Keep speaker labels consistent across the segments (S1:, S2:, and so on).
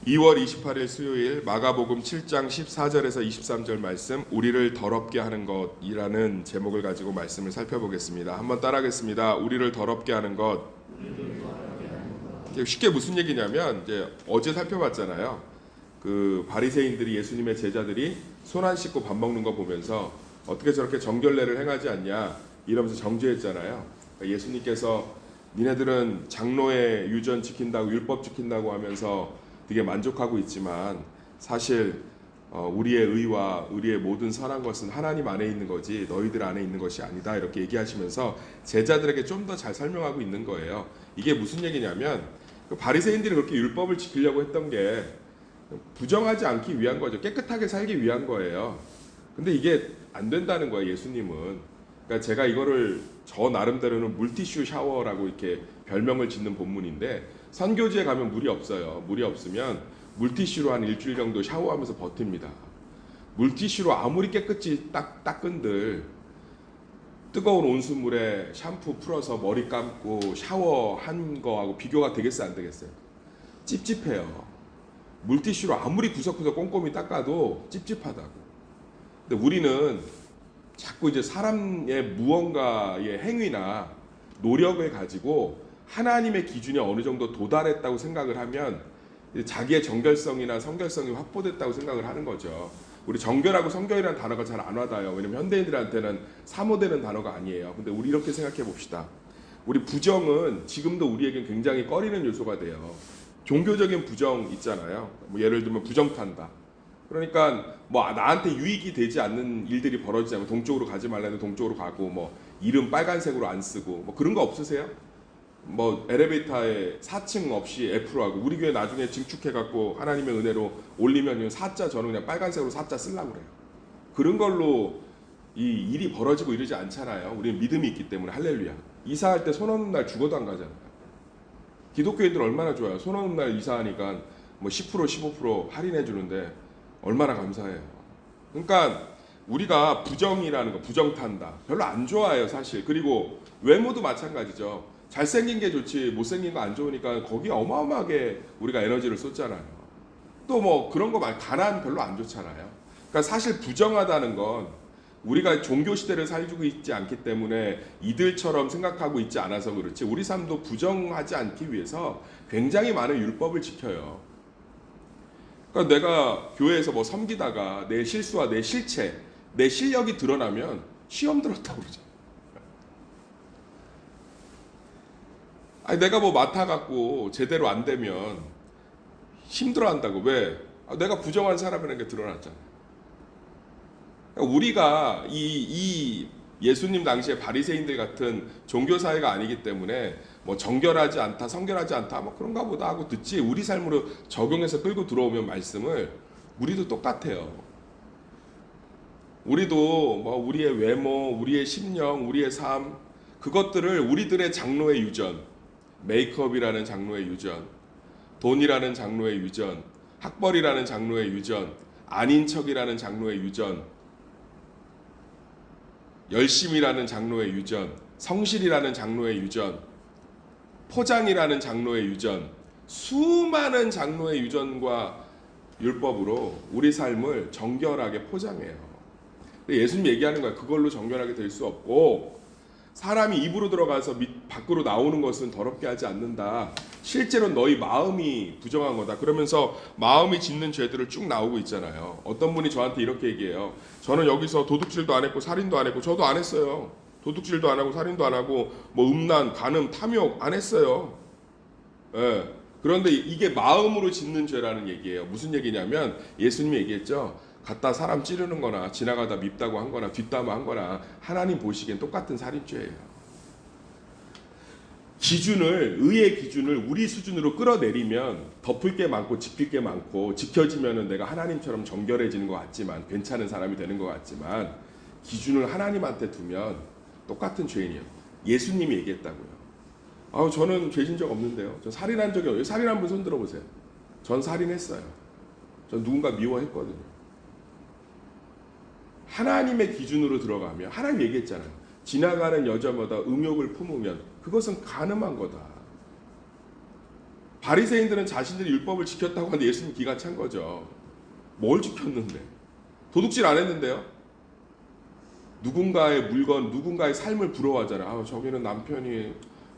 S1: 2월 28일 수요일 마가복음 7장 14절에서 23절 말씀 우리를 더럽게 하는 것이라는 제목을 가지고 말씀을 살펴보겠습니다. 한번 따라하겠습니다. 우리를 더럽게 하는 것. 쉽게 무슨 얘기냐면 이제 어제 살펴봤잖아요. 그 바리새인들이 예수님의 제자들이 손 안 씻고 밥 먹는 거 보면서 어떻게 저렇게 정결례를 행하지 않냐 이러면서 정죄했잖아요. 그러니까 예수님께서 니네들은 장로의 유전 지킨다고 율법 지킨다고 하면서 되게 만족하고 있지만 사실 우리의 의와 우리의 모든 선한 것은 하나님 안에 있는 거지 너희들 안에 있는 것이 아니다 이렇게 얘기하시면서 제자들에게 좀 더 잘 설명하고 있는 거예요. 이게 무슨 얘기냐면 그 바리새인들이 그렇게 율법을 지키려고 했던 게 부정하지 않기 위한 거죠. 깨끗하게 살기 위한 거예요. 근데 이게 안 된다는 거예요. 예수님은. 그러니까 제가 이거를 저 나름대로는 물티슈 샤워라고 이렇게 별명을 짓는 본문인데 선교지에 가면 물이 없어요. 물이 없으면 물티슈로 한 일주일 정도 샤워하면서 버팁니다. 물티슈로 아무리 깨끗이 닦은들 뜨거운 온수물에 샴푸 풀어서 머리 감고 샤워한 거하고 비교가 되겠어요? 안 되겠어요? 찝찝해요. 물티슈로 아무리 구석구석 꼼꼼히 닦아도 찝찝하다고. 근데 우리는 자꾸 이제 사람의 무언가의 행위나 노력을 가지고 하나님의 기준에 어느 정도 도달했다고 생각을 하면 자기의 정결성이나 성결성이 확보됐다고 생각을 하는 거죠. 우리 정결하고 성결이라는 단어가 잘 안 와닿아요. 왜냐면 현대인들한테는 사모되는 단어가 아니에요. 근데 우리 이렇게 생각해 봅시다. 우리 부정은 지금도 우리에겐 굉장히 꺼리는 요소가 돼요. 종교적인 부정 있잖아요. 뭐 예를 들면 부정탄다. 그러니까 뭐 나한테 유익이 되지 않는 일들이 벌어지지 않고 동쪽으로 가지 말라는데 동쪽으로 가고 뭐 이름 빨간색으로 안 쓰고 뭐 그런 거 없으세요? 뭐 엘리베이터에 4층 없이 F로 하고 우리 교회 나중에 증축해갖고 하나님의 은혜로 올리면 4자 저는 그냥 빨간색으로 4자 쓰려고 그래요. 그런 걸로 이 일이 벌어지고 이러지 않잖아요. 우리는 믿음이 있기 때문에 할렐루야. 이사할 때 손 없는 날 죽어도 안 가잖아요. 기독교인들 얼마나 좋아요. 손 없는 날 이사하니까 뭐 10% 15% 할인해 주는데 얼마나 감사해요. 그러니까 우리가 부정이라는 거 부정탄다 별로 안 좋아해요 사실. 그리고 외모도 마찬가지죠. 잘생긴 게 좋지 못생긴 거 안 좋으니까 거기에 어마어마하게 우리가 에너지를 쏟잖아요. 또 뭐 그런 거 말 가난 별로 안 좋잖아요. 그러니까 사실 부정하다는 건 우리가 종교 시대를 살고 있지 않기 때문에 이들처럼 생각하고 있지 않아서 그렇지 우리 삶도 부정하지 않기 위해서 굉장히 많은 율법을 지켜요. 그러니까 내가 교회에서 뭐 섬기다가 내 실수와 내 실체, 내 실력이 드러나면 시험 들었다고 그러죠. 아니 내가 뭐 맡아갖고 제대로 안 되면 힘들어한다고. 왜? 내가 부정한 사람이라는 게 드러났잖아요. 그러니까 우리가 이 예수님 당시에 바리새인들 같은 종교 사회가 아니기 때문에 뭐 정결하지 않다, 성결하지 않다, 뭐 그런가 보다 하고 듣지 우리 삶으로 적용해서 끌고 들어오면 말씀을 우리도 똑같아요. 우리도 뭐 우리의 외모, 우리의 심령, 우리의 삶 그것들을 우리들의 장로의 유전, 메이크업이라는 장로의 유전, 돈이라는 장로의 유전, 학벌이라는 장로의 유전, 아닌 척이라는 장로의 유전, 열심이라는 장로의 유전, 성실이라는 장로의 유전, 포장이라는 장로의 유전, 수많은 장로의 유전과 율법으로 우리 삶을 정결하게 포장해요. 예수님 얘기하는 거야. 그걸로 정결하게 될 수 없고 사람이 입으로 들어가서 밖으로 나오는 것은 더럽게 하지 않는다. 실제로 너희 마음이 부정한 거다. 그러면서 마음이 짓는 죄들을 쭉 나오고 있잖아요. 어떤 분이 저한테 이렇게 얘기해요. 저는 여기서 도둑질도 안 했고 살인도 안 했고 저도 안 했어요. 도둑질도 안 하고 살인도 안 하고 뭐 음란, 간음, 탐욕 안 했어요. 예. 그런데 이게 마음으로 짓는 죄라는 얘기예요. 무슨 얘기냐면 예수님이 얘기했죠. 갖다 사람 찌르는 거나 지나가다 밉다고 한 거나 뒷담화 한 거나 하나님 보시기엔 똑같은 살인죄예요. 의의 기준을 우리 수준으로 끌어내리면 덮을 게 많고 지킬 게 많고 지켜지면은 내가 하나님처럼 정결해지는 것 같지만 괜찮은 사람이 되는 것 같지만 기준을 하나님한테 두면 똑같은 죄인이에요. 예수님이 얘기했다고요. 저는 죄진 적 없는데요. 저 살인한 적이 없어요. 살인한 분 손 들어보세요. 전 살인했어요. 전 누군가 미워했거든요. 하나님의 기준으로 들어가면 하나님 얘기했잖아요. 지나가는 여자마다 음욕을 품으면 그것은 간음한 거다. 바리새인들은 자신들이 율법을 지켰다고 하는데 예수님 기가 찬 거죠. 뭘 지켰는데? 도둑질 안 했는데요. 누군가의 물건, 누군가의 삶을 부러워하잖아요. 아, 저기는 남편이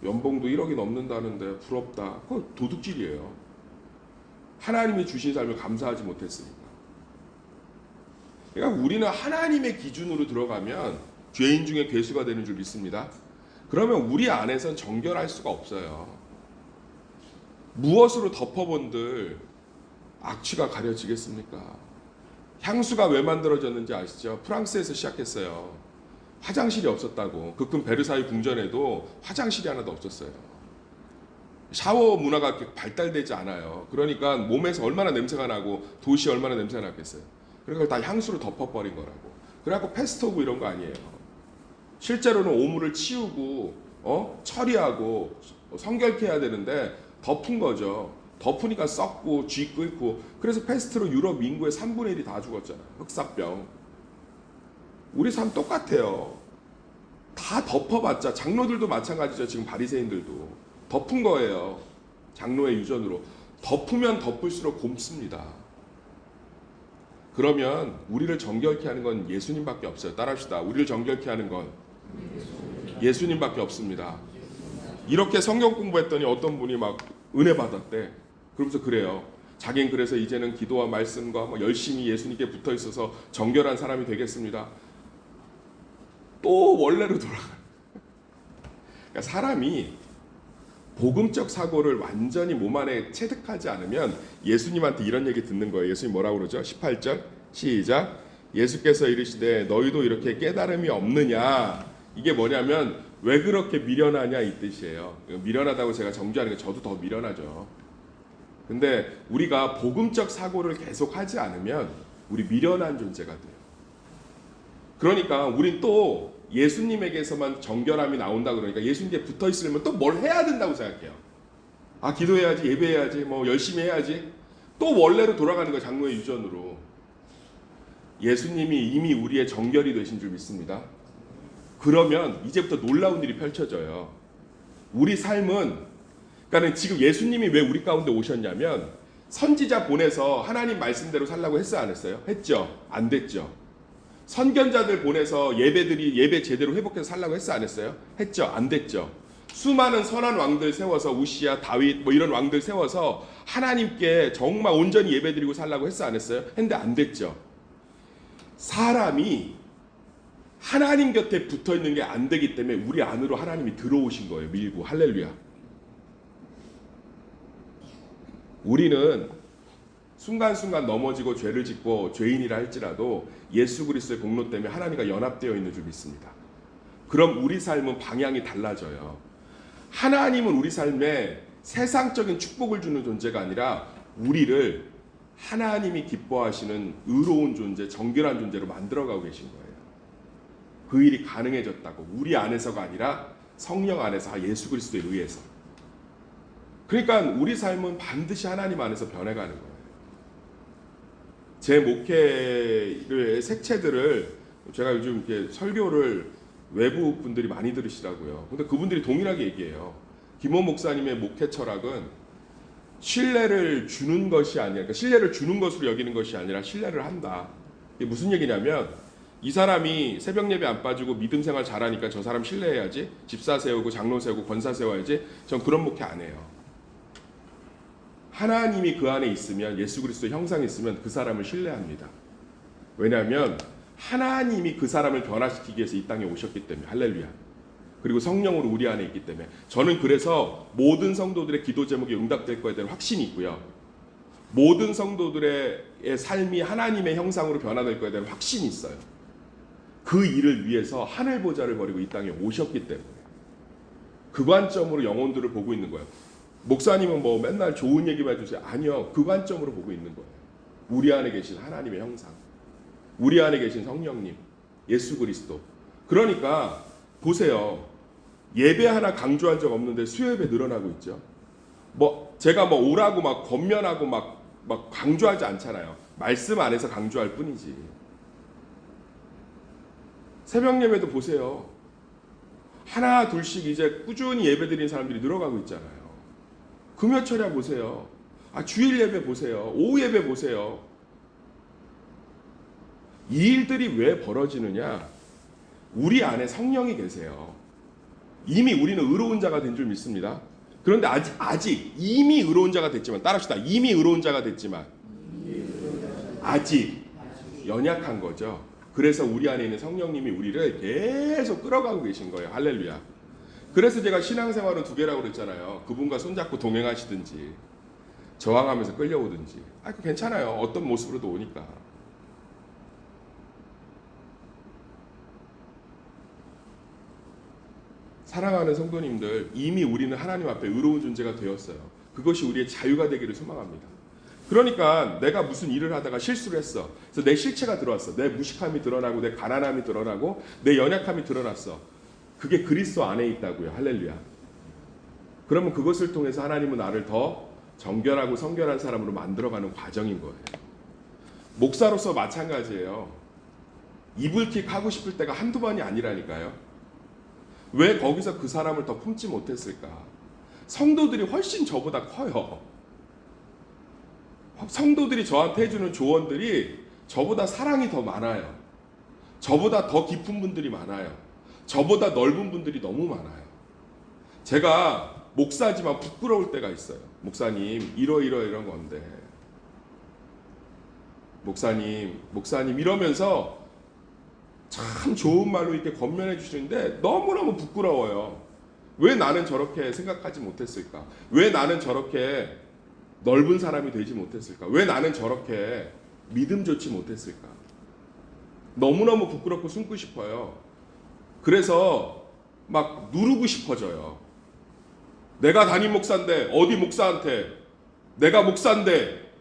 S1: 연봉도 1억이 넘는다는데 부럽다. 그거 도둑질이에요. 하나님이 주신 삶을 감사하지 못했으니까. 그러니까 우리는 하나님의 기준으로 들어가면 죄인 중에 괴수가 되는 줄 믿습니다. 그러면 우리 안에선 정결할 수가 없어요. 무엇으로 덮어본들 악취가 가려지겠습니까? 향수가 왜 만들어졌는지 아시죠? 프랑스에서 시작했어요. 화장실이 없었다고. 그큰 베르사유 궁전에도 화장실이 하나도 없었어요. 샤워 문화가 그렇게 발달되지 않아요. 그러니까 몸에서 얼마나 냄새가 나고 도시에 얼마나 냄새가 났겠어요. 그러니까 다 향수로 덮어버린 거라고. 그래갖고 패스트오브 이런 거 아니에요. 실제로는 오물을 치우고 처리하고 성결케 해야 되는데 덮은 거죠. 덮으니까 썩고 쥐 끓고. 그래서 패스트로 유럽 인구의 3분의 1이 다 죽었잖아요. 흑사병. 우리 삶 똑같아요. 다 덮어봤자 장로들도 마찬가지죠. 지금 바리새인들도 덮은 거예요. 장로의 유전으로. 덮으면 덮을수록 곰습니다. 그러면 우리를 정결케 하는 건 예수님밖에 없어요. 따라합시다. 우리를 정결케 하는 건 예수님밖에 없습니다. 이렇게 성경 공부했더니 어떤 분이 막 은혜 받았대. 그러면서 그래요. 자기는 그래서 이제는 기도와 말씀과 열심히 예수님께 붙어 있어서 정결한 사람이 되겠습니다. 또 원래로 돌아가. 그러니까 사람이 복음적 사고를 완전히 몸 안에 체득하지 않으면 예수님한테 이런 얘기 듣는 거예요. 예수님 뭐라고 그러죠? 18절 시작. 예수께서 이르시되 너희도 이렇게 깨달음이 없느냐. 이게 뭐냐면 왜 그렇게 미련하냐 이 뜻이에요. 미련하다고 제가 정죄하는 게 저도 더 미련하죠. 근데 우리가 복음적 사고를 계속 하지 않으면 우리 미련한 존재가 돼요. 그러니까 우린 또 예수님에게서만 정결함이 나온다 그러니까 예수님께 붙어 있으려면 또 뭘 해야 된다고 생각해요. 아, 기도해야지, 예배해야지, 뭐 열심히 해야지. 또 원래로 돌아가는 거예요. 장로의 유전으로. 예수님이 이미 우리의 정결이 되신 줄 믿습니다. 그러면 이제부터 놀라운 일이 펼쳐져요. 우리 삶은 그러니까 지금 예수님이 왜 우리 가운데 오셨냐면 선지자 보내서 하나님 말씀대로 살라고 했어 안 했어요? 했죠. 안 됐죠. 선견자들 보내서 예배 제대로 회복해서 살라고 했어 안 했어요? 했죠. 안 됐죠. 수많은 선한 왕들 세워서 우시야, 다윗 뭐 이런 왕들 세워서 하나님께 정말 온전히 예배드리고 살라고 했어 안 했어요? 했는데 안 됐죠. 사람이 하나님 곁에 붙어 있는 게 안 되기 때문에 우리 안으로 하나님이 들어오신 거예요. 밀고. 할렐루야. 우리는 순간순간 넘어지고 죄를 짓고 죄인이라 할지라도 예수 그리스도의 공로 때문에 하나님과 연합되어 있는 줄 믿습니다. 그럼 우리 삶은 방향이 달라져요. 하나님은 우리 삶에 세상적인 축복을 주는 존재가 아니라 우리를 하나님이 기뻐하시는 의로운 존재, 정결한 존재로 만들어가고 계신 거예요. 그 일이 가능해졌다고. 우리 안에서가 아니라 성령 안에서, 예수 그리스도에 의해서. 그러니까 우리 삶은 반드시 하나님 안에서 변해가는 거예요. 제 목회의 색채들을 제가 요즘 이렇게 설교를 외부 분들이 많이 들으시더라고요. 근데 그분들이 동일하게 얘기해요. 김호 목사님의 목회 철학은 신뢰를 주는 것이 아니라, 그러니까 신뢰를 주는 것으로 여기는 것이 아니라 신뢰를 한다. 이게 무슨 얘기냐면 이 사람이 새벽 예배 안 빠지고 믿음 생활 잘하니까 저 사람 신뢰해야지. 집사 세우고 장로 세우고 권사 세워야지. 전 그런 목회 안 해요. 하나님이 그 안에 있으면, 예수 그리스도의 형상이 있으면 그 사람을 신뢰합니다. 왜냐하면 하나님이 그 사람을 변화시키기 위해서 이 땅에 오셨기 때문에. 할렐루야. 그리고 성령으로 우리 안에 있기 때문에. 저는 그래서 모든 성도들의 기도 제목이 응답될 거에 대한 확신이 있고요. 모든 성도들의 삶이 하나님의 형상으로 변화될 거에 대한 확신이 있어요. 그 일을 위해서 하늘 보좌를 버리고 이 땅에 오셨기 때문에. 그 관점으로 영혼들을 보고 있는 거예요. 목사님은 뭐 맨날 좋은 얘기만 해주세요. 아니요. 그 관점으로 보고 있는 거예요. 우리 안에 계신 하나님의 형상. 우리 안에 계신 성령님. 예수 그리스도. 그러니까 보세요. 예배 하나 강조한 적 없는데 수요예배 늘어나고 있죠. 뭐 제가 뭐 오라고 막 권면하고 막 강조하지 않잖아요. 말씀 안에서 강조할 뿐이지. 새벽 예배도 보세요. 하나 둘씩 이제 꾸준히 예배 드리는 사람들이 늘어가고 있잖아요. 금요철야 보세요. 주일 예배 보세요. 오후 예배 보세요. 이 일들이 왜 벌어지느냐? 우리 안에 성령이 계세요. 이미 우리는 의로운 자가 된 줄 믿습니다. 그런데 아직 이미 의로운 자가 됐지만, 따라합시다. 이미 의로운 자가 됐지만 아직 연약한 거죠. 그래서 우리 안에 있는 성령님이 우리를 계속 끌어가고 계신 거예요. 할렐루야. 그래서 제가 신앙생활은 두 개라고 그랬잖아요. 그분과 손잡고 동행하시든지 저항하면서 끌려오든지. 그거 괜찮아요. 어떤 모습으로도 오니까. 사랑하는 성도님들, 이미 우리는 하나님 앞에 의로운 존재가 되었어요. 그것이 우리의 자유가 되기를 소망합니다. 그러니까 내가 무슨 일을 하다가 실수를 했어. 그래서 내 실체가 들어왔어. 내 무식함이 드러나고 내 가난함이 드러나고 내 연약함이 드러났어. 그게 그리스도 안에 있다고요. 할렐루야. 그러면 그것을 통해서 하나님은 나를 더 정결하고 성결한 사람으로 만들어가는 과정인 거예요. 목사로서 마찬가지예요. 이불킥 하고 싶을 때가 한두 번이 아니라니까요. 왜 거기서 그 사람을 더 품지 못했을까? 성도들이 훨씬 저보다 커요. 성도들이 저한테 해주는 조언들이 저보다 사랑이 더 많아요. 저보다 더 깊은 분들이 많아요. 저보다 넓은 분들이 너무 많아요. 제가 목사지만 부끄러울 때가 있어요. 목사님 이런 건데 목사님 이러면서 참 좋은 말로 이렇게 권면해 주시는데 너무너무 부끄러워요. 왜 나는 저렇게 생각하지 못했을까? 왜 나는 저렇게 넓은 사람이 되지 못했을까? 왜 나는 저렇게 믿음 좋지 못했을까? 너무너무 부끄럽고 숨고 싶어요. 그래서 막 누르고 싶어져요. 내가 담임 목사인데 어디 목사한테 내가 목사인데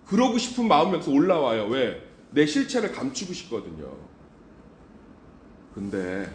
S1: 그러고 싶은 마음이 여기서 올라와요. 왜? 내 실체를 감추고 싶거든요. 근데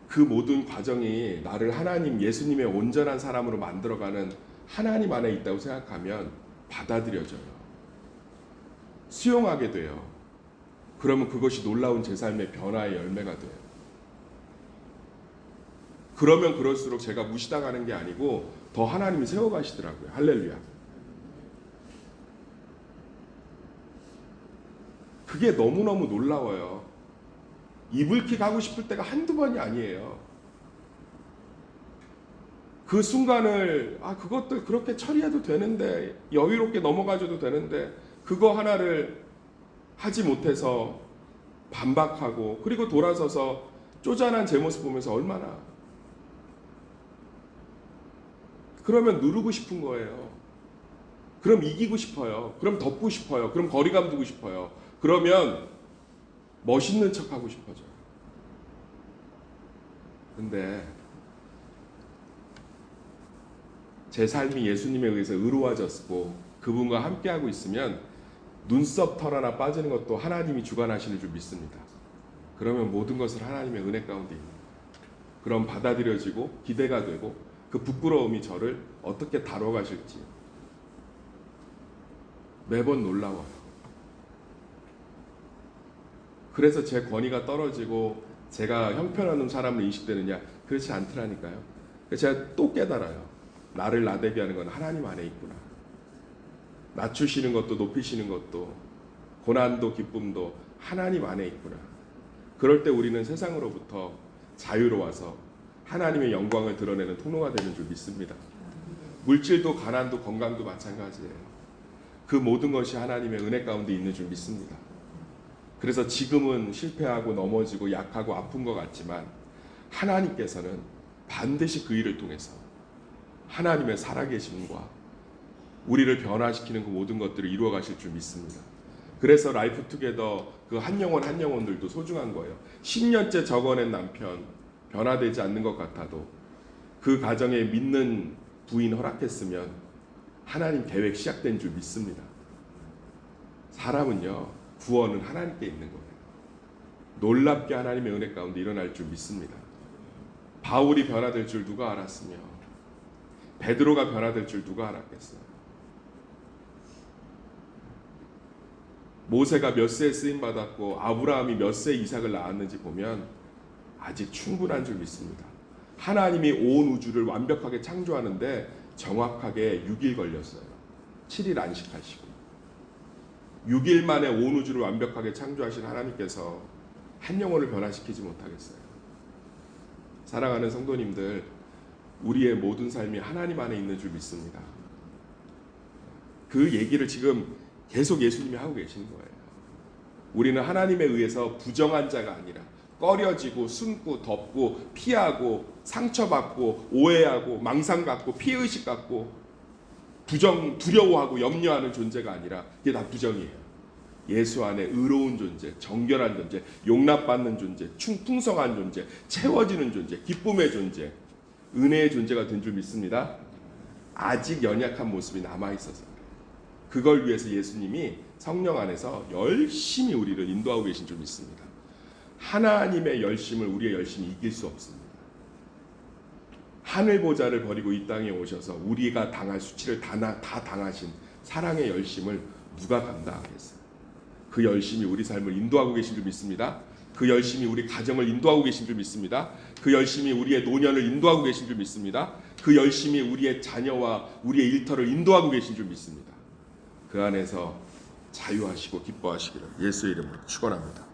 S1: 그 모든 과정이 나를 하나님 예수님의 온전한 사람으로 만들어가는 하나님 안에 있다고 생각하면 받아들여져요. 수용하게 돼요. 그러면 그것이 놀라운 제 삶의 변화의 열매가 돼요. 그러면 그럴수록 제가 무시당하는 게 아니고 더 하나님이 세워가시더라고요. 할렐루야. 그게 너무너무 놀라워요. 이불킥 하고 싶을 때가 한두 번이 아니에요. 그 순간을 그것들 그렇게 처리해도 되는데 여유롭게 넘어가줘도 되는데 그거 하나를 하지 못해서 반박하고 그리고 돌아서서 쪼잔한 제 모습 보면서 얼마나 그러면 누르고 싶은 거예요. 그럼 이기고 싶어요. 그럼 덮고 싶어요. 그럼 거리감 두고 싶어요. 그러면 멋있는 척 하고 싶어져요. 근데 제 삶이 예수님에 의해서 의로워졌고 그분과 함께하고 있으면 눈썹 털 하나 빠지는 것도 하나님이 주관하시는 줄 믿습니다. 그러면 모든 것을 하나님의 은혜 가운데 있는 그럼 받아들여지고 기대가 되고 그 부끄러움이 저를 어떻게 다뤄가실지 매번 놀라워요. 그래서 제 권위가 떨어지고 제가 형편없는 사람으로 인식되느냐? 그렇지 않더라니까요. 제가 또 깨달아요. 나를 나대게 하는 건 하나님 안에 있구나. 낮추시는 것도 높이시는 것도 고난도 기쁨도 하나님 안에 있구나. 그럴 때 우리는 세상으로부터 자유로워서 하나님의 영광을 드러내는 통로가 되는 줄 믿습니다. 물질도 가난도 건강도 마찬가지예요. 그 모든 것이 하나님의 은혜 가운데 있는 줄 믿습니다. 그래서 지금은 실패하고 넘어지고 약하고 아픈 것 같지만 하나님께서는 반드시 그 일을 통해서 하나님의 살아계심과 우리를 변화시키는 그 모든 것들을 이루어 가실 줄 믿습니다. 그래서 라이프 투게더 그 한 영혼 한 영혼들도 소중한 거예요. 10년째 적어낸 남편 변화되지 않는 것 같아도 그 가정에 믿는 부인 허락했으면 하나님 계획 시작된 줄 믿습니다. 사람은요 구원은 하나님께 있는 거예요. 놀랍게 하나님의 은혜 가운데 일어날 줄 믿습니다. 바울이 변화될 줄 누가 알았으며 베드로가 변화될 줄 누가 알았겠어요. 모세가 몇 세에 쓰임받았고 아브라함이 몇 세에 이삭을 낳았는지 보면 아직 충분한 줄 믿습니다. 하나님이 온 우주를 완벽하게 창조하는데 정확하게 6일 걸렸어요. 7일 안식하시고 6일 만에 온 우주를 완벽하게 창조하신 하나님께서 한 영혼을 변화시키지 못하겠어요. 사랑하는 성도님들, 우리의 모든 삶이 하나님 안에 있는 줄 믿습니다. 그 얘기를 지금 계속 예수님이 하고 계시는 거예요. 우리는 하나님에 의해서 부정한 자가 아니라 꺼려지고 숨고 덮고 피하고 상처받고 오해하고 망상 갖고 피의식 갖고 두려워하고 염려하는 존재가 아니라 이게 다 부정이에요. 예수 안에 의로운 존재, 정결한 존재, 용납받는 존재, 풍성한 존재, 채워지는 존재, 기쁨의 존재, 은혜의 존재가 된 줄 믿습니다. 아직 연약한 모습이 남아있어서 그걸 위해서 예수님이 성령 안에서 열심히 우리를 인도하고 계신 줄 믿습니다. 하나님의 열심을 우리의 열심이 이길 수 없습니다. 하늘 보좌를 버리고 이 땅에 오셔서 우리가 당할 수치를 다 당하신 사랑의 열심을 누가 감당하겠어요? 그 열심이 우리 삶을 인도하고 계신 줄 믿습니다. 그 열심이 우리 가정을 인도하고 계신 줄 믿습니다. 그 열심이 우리의 노년을 인도하고 계신 줄 믿습니다. 그 열심이 우리의 자녀와 우리의 일터를 인도하고 계신 줄 믿습니다. 그 안에서 자유하시고 기뻐하시기를 예수의 이름으로 축원합니다.